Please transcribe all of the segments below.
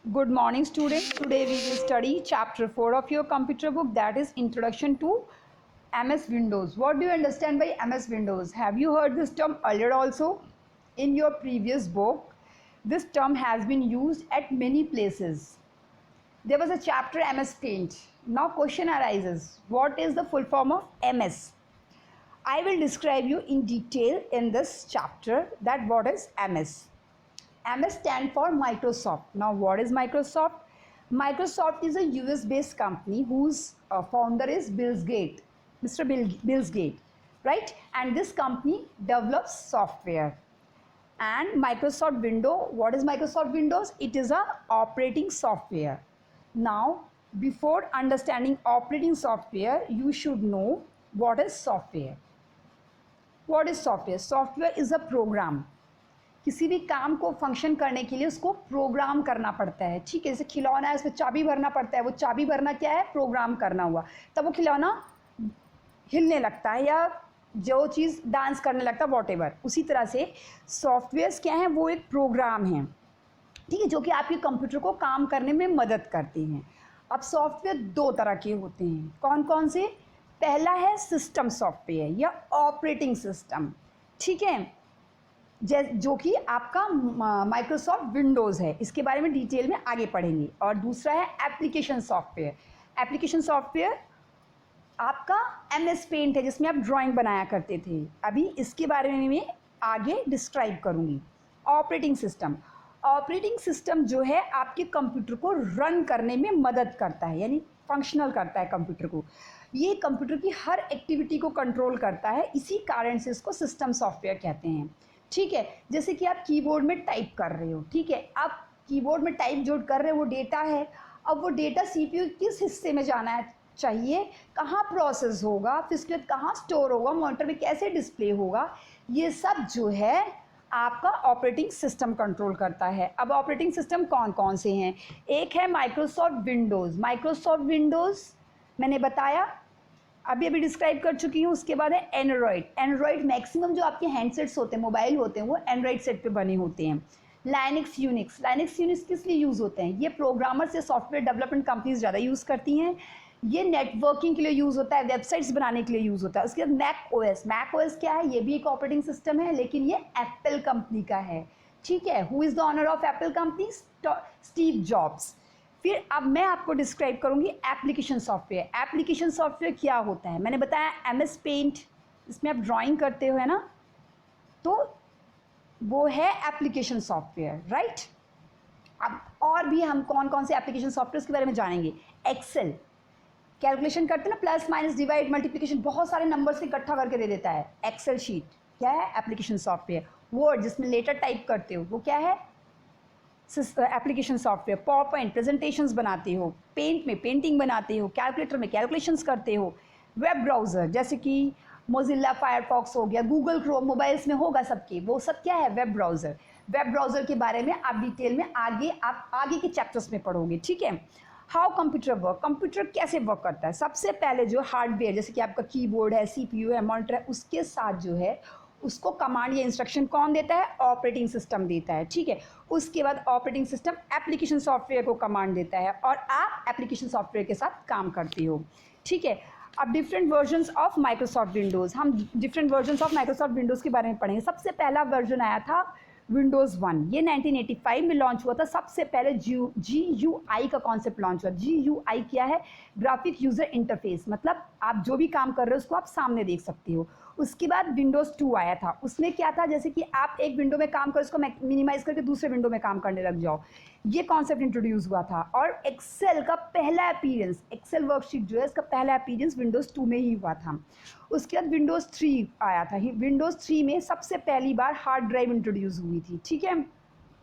Good morning, students. Today we will study chapter 4 of your computer book, that is Introduction to MS Windows. What do you understand by MS Windows? Have you heard this term earlier also? In your previous book, this term has been used at many places. There was a chapter MS Paint. Now question arises, what is the full form of MS? I will describe you in detail in this chapter that what is MS. MS stand for Microsoft. Now what is Microsoft? Microsoft is a US based company whose founder is Bill Gates, Mr. Bill Gates, right? And this company develops software. And Microsoft Windows, what is Microsoft Windows? It is a operating software. Now before understanding operating software, you should know what is software. What is software? Software is a program. किसी भी काम को function करने के लिए उसको programme करना पड़ता है, ठीक है। जैसे खिलौना है, उसमें चाबी भरना पड़ता है, वो चाबी भरना क्या है? प्रोग्राम करना हुआ, तब वो खिलौना हिलने लगता है या जो चीज़ डांस करने लगता है, वॉटेवर। उसी तरह से सॉफ्टवेयर्स क्या हैं? वो एक प्रोग्राम हैं, ठीक है, जो कि आपके कंप्यूटर को काम करने में मदद करते हैं। अब सॉफ्टवेयर दो तरह के होते हैं, कौन कौन से? पहला है सिस्टम सॉफ्टवेयर या ऑपरेटिंग सिस्टम, ठीक है, जो कि आपका माइक्रोसॉफ्ट विंडोज़ है। इसके बारे में डिटेल में आगे पढ़ेंगे। और दूसरा है एप्लीकेशन सॉफ्टवेयर। एप्लीकेशन सॉफ्टवेयर आपका MS पेंट है, जिसमें आप ड्राइंग बनाया करते थे। अभी इसके बारे में मैं आगे डिस्क्राइब करूँगी। ऑपरेटिंग सिस्टम, ऑपरेटिंग सिस्टम जो है आपके कंप्यूटर को रन करने में मदद करता है, यानी फंक्शनल करता है कंप्यूटर को। ये कंप्यूटर की हर एक्टिविटी को कंट्रोल करता है, इसी कारण से इसको सिस्टम सॉफ्टवेयर कहते हैं, ठीक है। जैसे कि आप कीबोर्ड में टाइप कर रहे हो, ठीक है, आप कीबोर्ड में टाइप जो कर रहे हो वो डेटा है। अब वो डेटा CPU किस हिस्से में जाना है चाहिए, कहाँ प्रोसेस होगा, फिर उसके बाद कहाँ स्टोर होगा, मॉनिटर में कैसे डिस्प्ले होगा, ये सब जो है आपका ऑपरेटिंग सिस्टम कंट्रोल करता है। अब ऑपरेटिंग सिस्टम कौन कौन से हैं? एक है माइक्रोसॉफ्ट विंडोज़। माइक्रोसॉफ्ट विंडोज़ मैंने बताया, अभी डिस्क्राइब कर चुकी हूँ। उसके बाद है एंड्रॉयड। एंड्रॉयड मैक्सिमम जो आपके हैंडसेट्स होते हैं, मोबाइल होते हैं, वो एंड्रॉयड सेट पे बने होते हैं। Linux Unix. लाइनक्स यूनिक्स किस लिए यूज़ होते हैं? ये प्रोग्रामर्स या सॉफ्टवेयर डेवलपमेंट कंपनीज ज़्यादा यूज़ करती हैं। ये नेटवर्किंग के लिए यूज़ होता है, वेबसाइट्स बनाने के लिए यूज़ होता है। उसके बाद मैक OS। मैक OS क्या है? ये भी एक ऑपरेटिंग सिस्टम है, लेकिन ये एप्पल कंपनी का है, ठीक है। Who is the owner of Apple company? Steve Jobs. फिर अब मैं आपको डिस्क्राइब करूंगी एप्लीकेशन सॉफ्टवेयर। एप्लीकेशन सॉफ्टवेयर क्या होता है? मैंने बताया MS पेंट, इसमें आप ड्राइंग करते हो, है ना, तो वो है एप्लीकेशन सॉफ्टवेयर, राइट। अब और भी हम कौन कौन से एप्लीकेशन सॉफ्टवेयर के बारे में जानेंगे। एक्सेल, कैलकुलेशन करते हैं ना, प्लस माइनस डिवाइड मल्टीप्लिकेशन, बहुत सारे नंबर से इकट्ठा करके दे देता है। एक्सेल शीट क्या है? Application software. वर्ड, जिसमें लेटर टाइप करते हो, वो क्या है? Application software. Power point, presentations बनाते हो। पेंट में पेंटिंग बनाते हो। कैलकुलेटर में कैलकुलेशंस करते हो। वेब ब्राउज़र, जैसे कि मोजिल्ला फायरफॉक्स हो गया, गूगल क्रोम, मोबाइल्स में होगा सबके, वो सब क्या है? Web browser. वेब ब्राउज़र के बारे में आप डिटेल में आप आगे के चैप्टर्स में पढ़ोगे, ठीक है। हाउ कंप्यूटर वर्क, कंप्यूटर कैसे वर्क करता है? सबसे पहले जो हार्डवेयर, जैसे कि आपका कीबोर्ड है, CPU है, मॉनिटर है, उसके साथ जो है उसको कमांड या इंस्ट्रक्शन कौन देता है? ऑपरेटिंग सिस्टम देता है, ठीक है। उसके बाद ऑपरेटिंग सिस्टम एप्लीकेशन सॉफ्टवेयर को कमांड देता है और आप एप्लीकेशन सॉफ्टवेयर के साथ काम करते हो, ठीक है। अब different versions of Microsoft Windows, हम different versions of Microsoft Windows के बारे में पढ़ेंगे। सबसे पहला वर्जन आया था विंडोज़ 1, ये 1985 में लॉन्च हुआ था। सबसे पहले GUI का कॉन्सेप्ट लॉन्च हुआ। GUI क्या है? ग्राफिक यूज़र इंटरफेस, मतलब आप जो भी काम कर रहे हो उसको आप सामने देख सकते हो। उसके बाद विंडोज़ 2 आया था। उसमें क्या था? जैसे कि आप एक विंडो में काम कर उसको मिनिमाइज़ करके दूसरे विंडो में काम करने लग जाओ, ये कॉन्सेप्ट इंट्रोड्यूस हुआ था। और एक्सेल का पहला अपीयरेंस, एक्सेल वर्कशीट जो है, इसका पहला अपीयरेंस विंडोज़ 2 में ही हुआ था। उसके बाद विंडोज़ 3 आया था। विंडोज़ 3 में सबसे पहली बार हार्ड ड्राइव इंट्रोड्यूस हुई थी, ठीक है,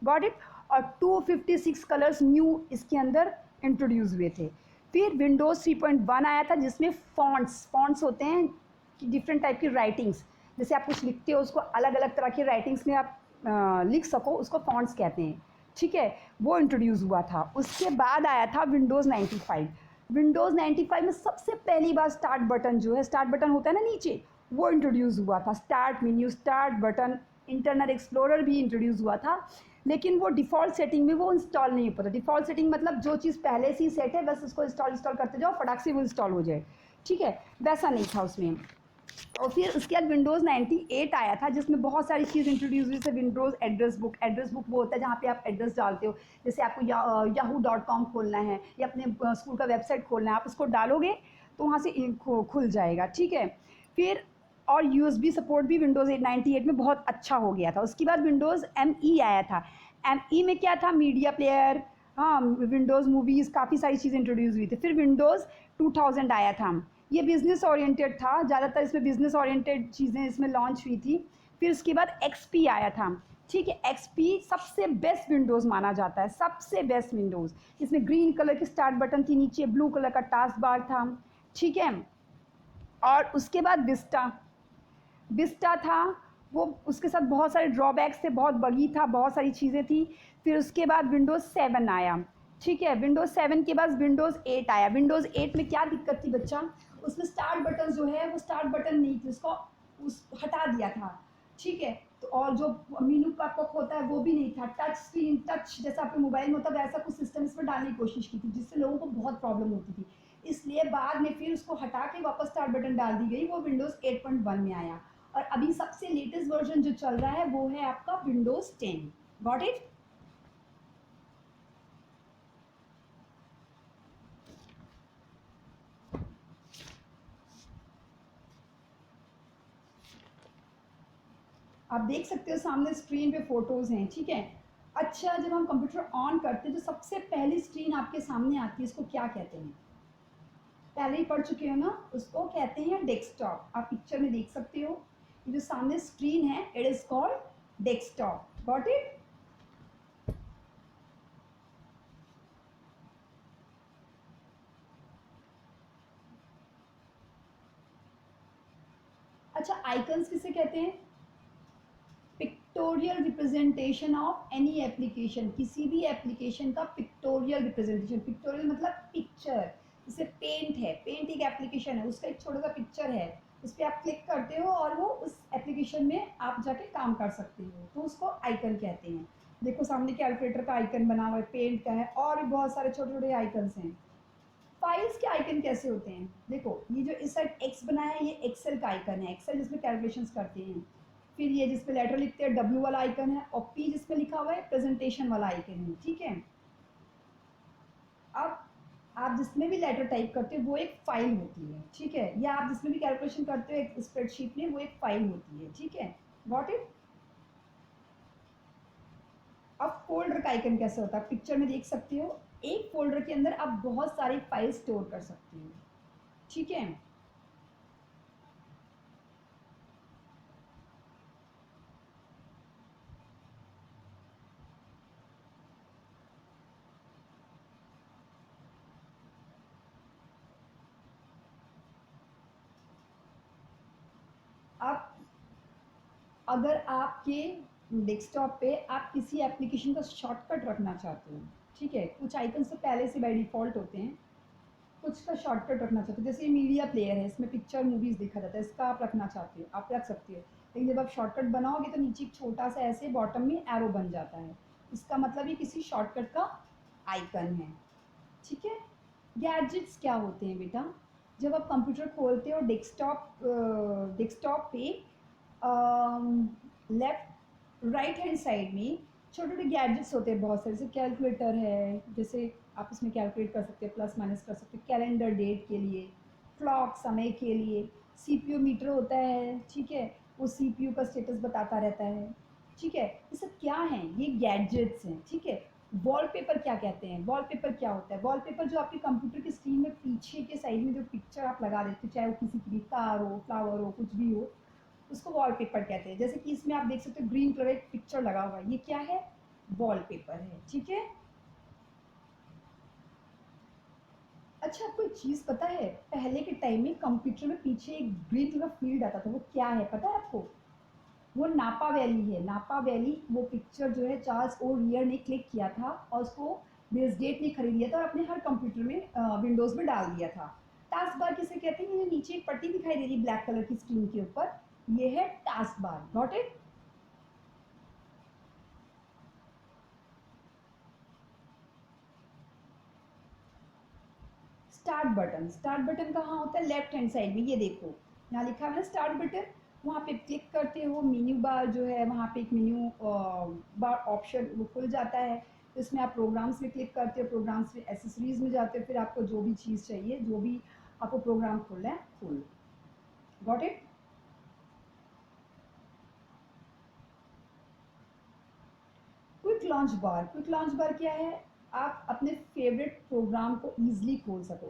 गॉट इट। और 256 कलर्स न्यू इसके अंदर इंट्रोड्यूस हुए थे। फिर विंडोज़ 3.1 आया था, जिसमें फॉन्ट्स होते हैं कि डिफरेंट टाइप की राइटिंग्स, जैसे आप कुछ लिखते हो उसको अलग अलग तरह की राइटिंग्स में आप लिख सको, उसको फॉन्ट्स कहते हैं, ठीक है, वो इंट्रोड्यूस हुआ था। उसके बाद आया था विंडोज़ 95। विंडोज़ 95 में सबसे पहली बार स्टार्ट बटन जो है, स्टार्ट बटन होता है ना नीचे, वो इंट्रोड्यूस हुआ था। Start menu, start button, internal explorer भी इंट्रोड्यूस हुआ था। लेकिन वो डिफ़ॉल्ट सेटिंग में वो इंस्टॉल नहीं हो पाता। डिफ़ॉल्ट सेटिंग मतलब जो चीज़ पहले से ही सेट है बस उसको इंस्टॉल करते जाओ, फटाक से वो इंस्टॉल हो जाए, ठीक है, वैसा नहीं था उसमें। और फिर उसके बाद विंडोज़ 98 आया था जिसमें बहुत सारी चीज़ इंट्रोड्यूस हुई, जैसे विंडोज़ एड्रेस बुक वो होता है जहाँ पे आप एड्रेस डालते हो, जैसे आपको yahoo.com खोलना है या अपने स्कूल का वेबसाइट खोलना है, आप उसको डालोगे तो वहाँ से खुल जाएगा, ठीक है। फिर और यूएसबी सपोर्ट भी विंडोज़ 98 में बहुत अच्छा हो गया था। उसके बाद विंडोज़ ME आया था। ME में क्या था, मीडिया प्लेयर, हाँ, विंडोज़ मूवीज़, काफ़ी सारी चीज़ें इंट्रोड्यूस हुई थी। फिर विंडोज़ 2000 आया था, ये बिज़नेस ओरिएंटेड था, ज़्यादातर इसमें बिज़नेस ओरिएंटेड चीज़ें इसमें लॉन्च हुई थी। फिर उसके बाद XP आया था, ठीक है। XP सबसे बेस्ट विंडोज़ माना जाता है, सबसे बेस्ट विंडोज़। इसमें ग्रीन कलर की स्टार्ट बटन थी, नीचे ब्लू कलर का टास्क बार था, ठीक है। और उसके बाद विस्टा था, वो उसके साथ बहुत सारे ड्रॉबैक्स थे, बहुत बगी था, बहुत सारी चीज़ें थी। फिर उसके बाद विंडोज़ 7 आया, ठीक है। विंडोज़ 7 के बाद विंडोज़ 8 आया। विंडोज़ 8 में क्या दिक्कत थी बच्चा, उसमें स्टार्ट बटन जो है वो स्टार्ट बटन नहीं थी, उसको हटा दिया था, ठीक है। तो और जो मीनू का पॉप होता है वो भी नहीं था, टच स्क्रीन, टच जैसा आपके मोबाइल में होता है वैसा कुछ सिस्टम इसमें डालने की कोशिश की थी, जिससे लोगों को बहुत प्रॉब्लम होती थी। इसलिए बाद में फिर उसको हटा के वापस स्टार्ट बटन डाल दी गई, वो विंडोज़ 8.1 में आया। और अभी सबसे लेटेस्ट वर्जन जो चल रहा है वो है आपका विंडोज़ 10। Got it? आप देख सकते हो सामने स्क्रीन पे फोटोज़ हैं, ठीक है। अच्छा, जब हम कंप्यूटर ऑन करते हैं जो सबसे पहली स्क्रीन आपके सामने आती है, इसको क्या कहते हैं? पहले ही पढ़ चुके हो ना, उसको कहते हैं डेस्कटॉप। आप पिक्चर में देख सकते हो, ये जो सामने स्क्रीन है it is called desktop. Got it? अच्छा, आइकन्स किसे कहते हैं? Pictorial representation of any application, किसी भी एप्लीकेशन का पिक्टोरियल रिप्रेजेंटेशन। पिक्टोरियल मतलब पिक्चर, जैसे पेंट है, पेंट एक एप्लीकेशन है, उसका एक छोटा सा पिक्चर है, उस पर आप क्लिक करते हो और वो उस एप्लीकेशन में आप जाके काम कर सकते हो, तो उसको आइकन कहते हैं। देखो सामने कैलकुलेटर का आइकन बना हुआ है, पेंट का है, और भी बहुत सारे छोटे छोटे आइकन्स हैं। फाइल्स के आइकन कैसे होते हैं, देखो ये जो इस साइड एक्स बना है ये एक्सेल का आइकन है, एक्सेल जिसमें कैलकुलेशंस करते हैं। फिर ये जिसपे लेटर लिखते हैं डब्ल्यू वाला आइकन है, और पी जिसपे लिखा हुआ है प्रेजेंटेशन वाला आइकन है, ठीक है। अब आप जिसमें भी लेटर टाइप करते हो वो एक फाइल होती है, ठीक है, या आप जिसमें भी कैलकुलेशन करते हो एक स्प्रेडशीट में, वो एक फाइल होती है, ठीक है। Got it? अब फोल्डर का आइकन कैसे होता है, पिक्चर में देख सकते हो, एक फोल्डर के अंदर आप बहुत सारी फाइल स्टोर कर सकते हो, ठीक है। अब अगर आपके डेस्कटॉप पे आप किसी एप्लीकेशन का शॉर्टकट रखना चाहते हो, ठीक है, कुछ आइकन्स तो पहले से बाय डिफ़ॉल्ट होते हैं, कुछ का शॉर्टकट रखना चाहते हो, जैसे ये मीडिया प्लेयर है, इसमें पिक्चर मूवीज़ देखा जाता है, इसका आप रखना चाहते हो आप रख सकते हो। लेकिन जब आप शॉर्टकट बनाओगे तो नीचे एक छोटा सा ऐसे बॉटम में एरो बन जाता है, इसका मतलब ये किसी शॉर्टकट का आइकन है, ठीक है। गैजेट्स क्या होते हैं बेटा, जब आप कंप्यूटर खोलते हो डेस्कटॉप पे लेफ्ट राइट हैंड साइड में छोटे छोटे गैजेट्स होते हैं बहुत सारे, जैसे कैलकुलेटर है, जैसे आप इसमें कैलकुलेट कर सकते हो, प्लस माइनस कर सकते हो, कैलेंडर डेट के लिए, क्लॉक समय के लिए, सीपीयू मीटर होता है, ठीक है, वो सीपीयू का स्टेटस बताता रहता है, ठीक है। ये सब क्या हैं, ये गैजेट्स हैं, ठीक है। वॉलपेपर क्या कहते हैं, वॉलपेपर क्या होता है, वॉलपेपर जो आपके कंप्यूटर की स्क्रीन में पीछे के साइड में जो पिक्चर आप लगा देते हो, चाहे वो किसी की भी कार हो, फ्लावर हो, कुछ भी हो, उसको वॉलपेपर कहते हैं। जैसे कि इसमें आप देख सकते हो ग्रीन कलर एक पिक्चर लगा हुआ है, ये क्या है, वॉलपेपर है, ठीक है। अच्छा, आपको एक चीज़ पता है, पहले के टाइम में कंप्यूटर में पीछे एक ग्रीन कलर फील्ड आता था, वो क्या है पता है आपको? वो नापा वैली है, नापा वैली। वो पिक्चर जो है चार्ल्स ओ रियर ने क्लिक किया था और उसको बिल गेट ने खरीद लिया था और अपने हर कंप्यूटर में विंडोज़ में डाल दिया था। टास्क बार किसे कहते हैं, ये नीचे एक पट्टी दिखाई दे रही है ब्लैक कलर की स्क्रीन के ऊपर, ये है task bar. Got it? Start button कहाँ होता है? लेफ्ट हैंड साइड में, ये देखो यहाँ लिखा हुआ है ना स्टार्ट बटन, वहाँ पे क्लिक करते हो, मेन्यू बार जो है वहाँ पे एक मेन्यू बार ऑप्शन वो खुल जाता है। तो इसमें आप प्रोग्राम्स में क्लिक करते हो, प्रोग्राम्स में एसेसरीज में जाते हो, फिर आपको जो भी चीज़ चाहिए, जो भी आपको प्रोग्राम खोलना है खोल। Got it? क्विक लॉन्च बार क्या है? आप अपने फेवरेट प्रोग्राम को ईजिली खोल सको।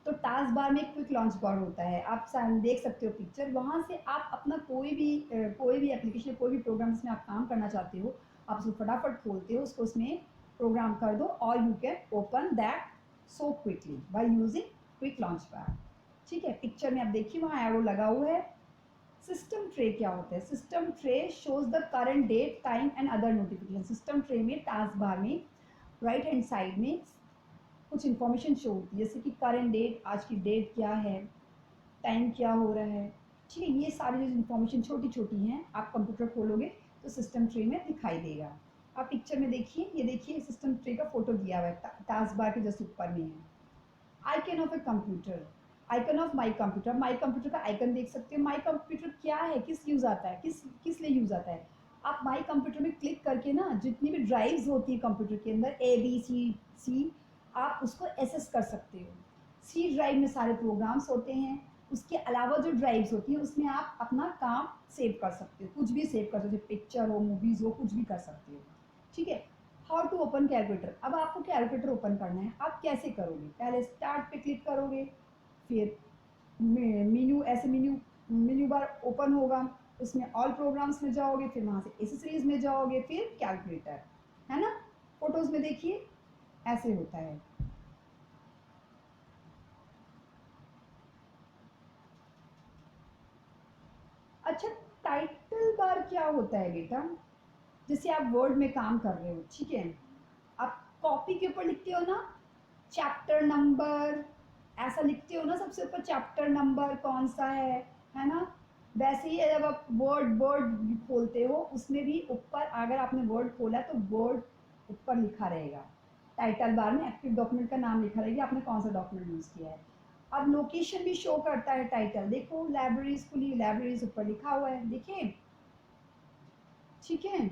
तो टास्क बार में क्विक लॉन्च बार होता है, आप देख सकते हो पिक्चर, वहाँ से आप अपना कोई भी एप्लीकेशन, कोई भी प्रोग्राम जिसमें आप काम करना चाहते हो, आप उसको फटाफट खोलते हो, उसको उसमें प्रोग्राम कर दो और you can open that so quickly by using quick launch बार। ठीक है, पिक्चर में आप देखिए वहाँ एरो लगा हुआ है। सिस्टम ट्रे क्या होता है? System tray shows the current date, time and other notification. System tray में टास्क बार में राइट हैंड साइड में कुछ इन्फॉर्मेशन शो होती है, जैसे कि करंट डेट, आज की डेट क्या है, टाइम क्या हो रहा है। ठीक है, ये सारी जो इन्फॉर्मेशन छोटी छोटी हैं, आप कंप्यूटर खोलोगे तो सिस्टम ट्रे में दिखाई देगा। आप पिक्चर में देखिए, ये देखिए सिस्टम ट्रे का फोटो दिया हुआ है, टास्क बार के जस्ट ऊपर में है। Icon of a computer, icon of my computer, my computer का आइकन देख सकते हो। माई कंप्यूटर क्या है, किस यूज आता है, किस लिए यूज आता है? आप माई कंप्यूटर में क्लिक करके ना, जितनी भी ड्राइव्स होती है कंप्यूटर के अंदर, A B C आप उसको एसेस कर सकते हो। सी ड्राइव में सारे प्रोग्राम्स होते हैं, उसके अलावा जो ड्राइव्स होती हैं उसमें आप अपना काम सेव कर सकते हो, कुछ भी सेव कर सकते हो, पिक्चर हो, मूवीज हो, कुछ भी कर सकते हो। ठीक है। हाउ टू ओपन कैलकुलेटर, अब आपको कैलकुलेटर ओपन करना है, आप कैसे करोगे? पहले स्टार्ट पे क्लिक करोगे, फिर मेन्यू, ऐसे मेन्यू बार ओपन होगा, उसमें ऑल प्रोग्राम्स में जाओगे, फिर वहाँ से एसेसरीज में जाओगे, फिर कैलकुलेटर, है ना? फोटोज में देखिए ऐसे होता है। अच्छा, टाइटल बार क्या होता है बेटा? जैसे आप वर्ड में काम कर रहे हो, ठीक है, आप कॉपी के ऊपर लिखते हो ना, चैप्टर नंबर, ऐसा लिखते हो ना, सबसे ऊपर चैप्टर नंबर कौन सा है ना? वैसे ही जब आप वर्ड वर्ड खोलते हो, उसमें भी ऊपर अगर आपने वर्ड खोला है तो वर्ड ऊपर लिखा रहेगा। टाइटल बार में एक्टिव डॉक्यूमेंट का नाम लिखा रहेगा, आपने कौन सा डॉक्यूमेंट यूज़ किया है। अब लोकेशन भी शो करता है टाइटल, देखो लाइब्रेरीज खुली, लाइब्रेरीज ऊपर लिखा हुआ है, देखिए। ठीक है।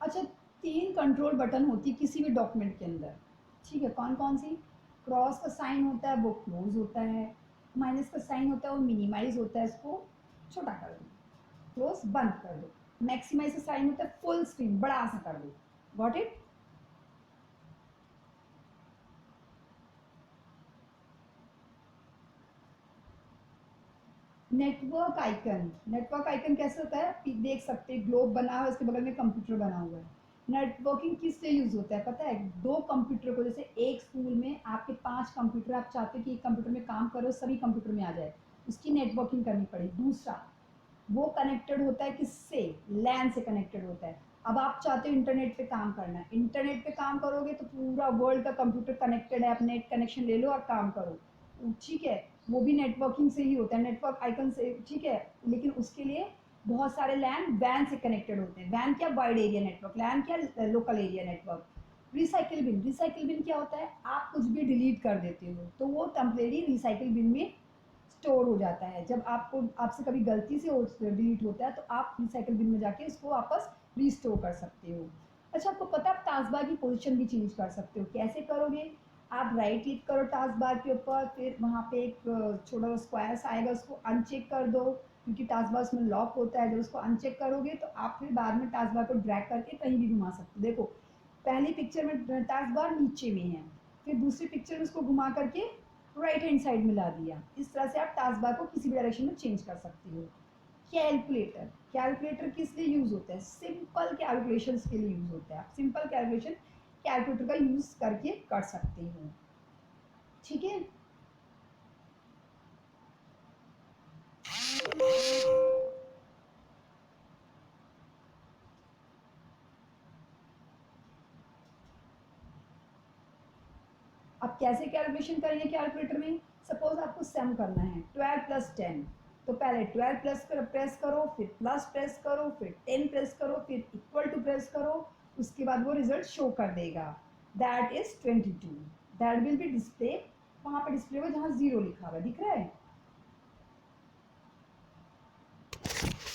अच्छा, तीन कंट्रोल बटन होती है किसी भी डॉक्यूमेंट के अंदर। ठीक है, कौन कौन सी? क्रॉस का साइन होता है वो क्लोज होता है, माइनस का साइन होता है वो मिनिमाइज होता है, इसको छोटा कर दो, क्लोज बंद कर दो। मैक्सिमाइज का साइन होता है फुल स्क्रीन, बड़ा सा कर दो। Got it? नेटवर्क आइकन कैसे होता है? देख सकते हैं ग्लोब बना हुआ है, उसके बगल में कंप्यूटर बना हुआ है। नेटवर्किंग किस लिए यूज होता है पता है? दो कंप्यूटर को, जैसे एक स्कूल में आपके 5 कंप्यूटर, आप चाहते हो कि एक कंप्यूटर में काम करो, सभी कंप्यूटर में आ जाए, उसकी नेटवर्किंग करनी पड़े। दूसरा, वो कनेक्टेड होता है किससे? लैन से कनेक्टेड होता है। अब आप चाहते हो इंटरनेट पे काम करना है, इंटरनेट पे काम करोगे तो पूरा वर्ल्ड का कंप्यूटर कनेक्टेड है, आप नेट कनेक्शन ले लो और काम करो। ठीक है, वो भी नेटवर्किंग से ही होता है, नेटवर्क आइकन से। ठीक है, लेकिन उसके लिए बहुत सारे लैन वैन से कनेक्टेड होते हैं। वैन क्या? वाइड एरिया नेटवर्क, लैन क्या? Local area network. Recycle bin क्या होता है? आप कुछ भी डिलीट कर देते हो तो वो टेम्परेरी रिसाइकिल बिन में स्टोर हो जाता है। जब आपको, आपसे कभी गलती से डिलीट होता है तो आप रिसाइकिल बिन में जाके उसको वापस रीस्टोर कर सकते हो। अच्छा, आपको पता है आप टास्क बार की पोजीशन भी चेंज कर सकते हो, कैसे करोगे? आप राइट क्लिक करो टास्क बार के ऊपर, फिर वहाँ पे एक छोटा सा स्क्वायर सा आएगा, उसको अनचेक कर दो, क्योंकि टास्क बार उसमें लॉक होता है। जब उसको अनचेक करोगे तो आप फिर बाद में टास्क बार को ड्रैग करके कहीं भी घुमा सकते हो। देखो, पहली पिक्चर में टास्क बार नीचे में है, फिर दूसरी पिक्चर में उसको घुमा करके राइट हैंड साइड में ला दिया। इस तरह से आप टास्क बार को किसी भी डायरेक्शन में चेंज कर सकते हो। कैलकुलेटर, कैलकुलेटर किस लिए यूज होता है? सिंपल कैलकुलेशंस के लिए यूज होता है। आप सिंपल कैलकुलेशन कैलकुलेटर का यूज करके कर सकते हो। ठीक है। अब कैसे कैलकुलेशन करेंगे कैलकुलेटर में? सपोज आपको सम करना है 12 प्लस 10, तो पहले 12 प्लस प्रेस करो, फिर प्लस प्रेस करो, फिर 10 प्रेस करो, फिर इक्वल टू प्रेस करो, उसके बाद वो रिजल्ट शो कर देगा, that is 22। That will be display, वहाँ पर डिस्प्ले हुआ जहाँ 0 लिखा हुआ है, दिख रहा है?